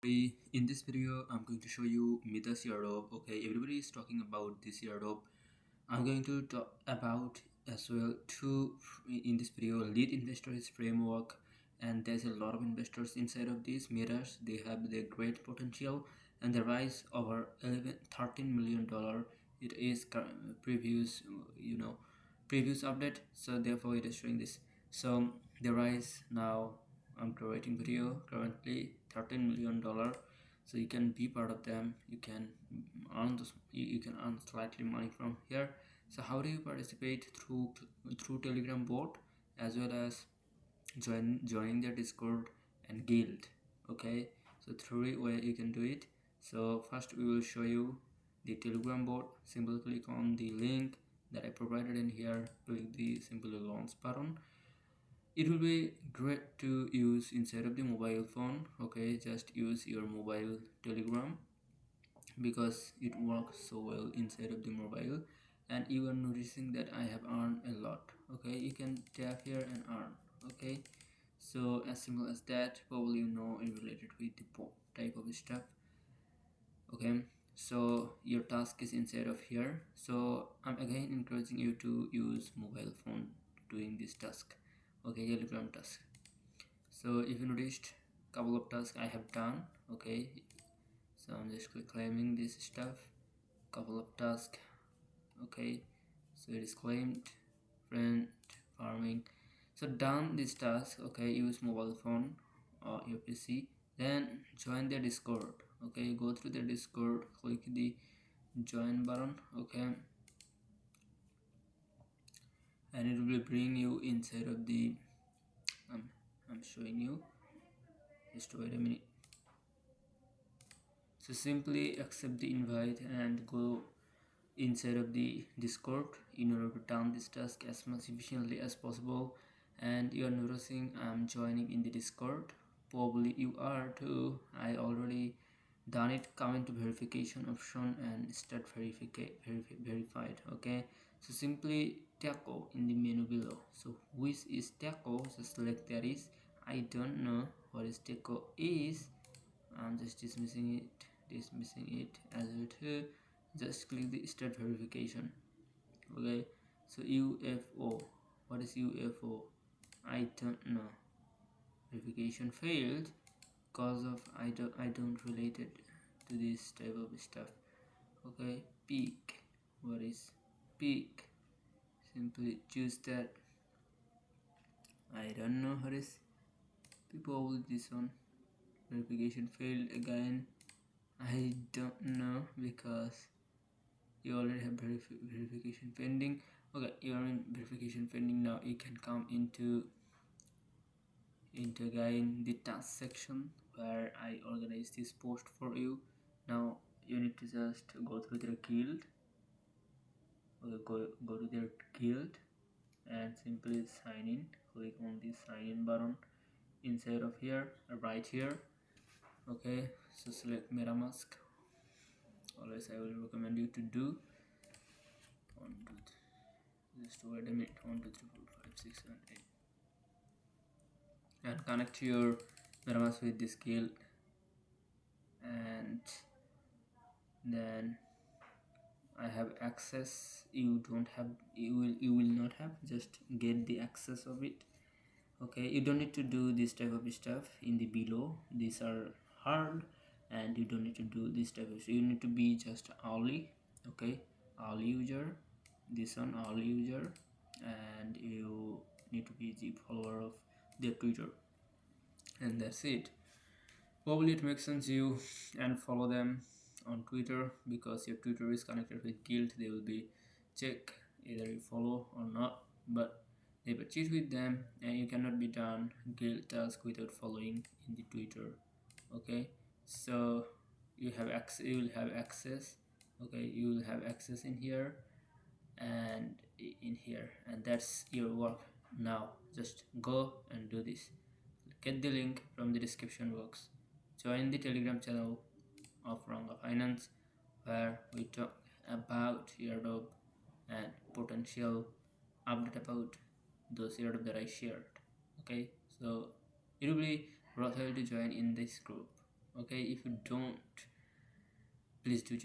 In this video, I'm going to show you Midas Airdrop. Okay, everybody is talking about this Airdrop. I'm going to talk about as well two in this video lead investors framework, and there's a lot of investors inside of this Midas. They have the great potential and the rise over 13 million dollar. It is previous, previous update. So therefore, it is showing this. So the rise now. I'm creating video currently $13 million, so you can be part of them. You can earn this, you can earn slightly money from here. So how do you participate? Through Telegram bot, as well as joining their Discord and guild. Okay, so three way you can do it. So first we will show you the Telegram bot. Simply click on the link that I provided in here. Click the simply launch button. It will be great to use inside of the mobile phone. Okay, just use your mobile Telegram because it works so well inside of the mobile, and you are noticing that I have earned a lot. Okay, you can tap here and earn. Okay, so as simple as that. Probably you know it related with the type of stuff. Okay, so your task is inside of here. So I'm again encouraging you to use mobile phone doing this task. Okay, Telegram task. So if you noticed, couple of tasks I have done. Okay, so I'm just claiming this stuff. Couple of tasks. Okay, so it is claimed. Friend farming. So done this task. Okay, use mobile phone or your PC. Then join their Discord. Okay, go through their Discord. Click the join button. Okay, and it will bring you inside of the. I'm showing you. Just wait a minute. So simply accept the invite and go inside of the Discord in order to done this task as much efficiently as possible. And you are noticing I'm joining in the Discord. Probably you are too. I already done it. Come into verification option and start verified. Okay, so simply taco in the menu below. So which is taco? So select that is. I don't know what is taco is. I'm just dismissing it as it. Just click the start verification. Okay, so UFO, what is UFO? I don't know. Verification failed because of I don't relate it to this type of stuff. Okay, peak, what is peak? Simply choose that. I don't know what is people with this one. Verification failed again. I don't know because you already have verification pending. Okay, you are in verification pending. Now you can come into again the task section where I organize this post for you. Now you need to just go through their guild. Okay, go to their guild and simply sign in. Click on the sign in button inside of here, right here. Okay, so select MetaMask. Always I will recommend you to do. 1 2 3, just wait a minute. 1 2 3 4 5 6 7 8, and connect your MetaMask with this guild, and then I have access. You don't have, you will not have, just get the access of it. Okay, you don't need to do this type of stuff in the below. These are hard and you don't need to do this type of stuff. You need to be just early. Okay, all user, this one all user, and you need to be the follower of their Twitter, and that's it. Probably it makes sense you and follow them on Twitter because your Twitter is connected with guild. They will be check either you follow or not, but they will cheat with them, and you cannot be done guild task without following in the Twitter. Okay, so you have access. You will have access. Okay, you will have access in here and in here, and that's your work. Now just go and do this. Get the link from the description box. Join the Telegram channel of Ranga Finance where we talk about airdrop and potential update about those airdrop that I shared. Okay, so it will be worthwhile to join in this group. Okay, if you don't, please do join.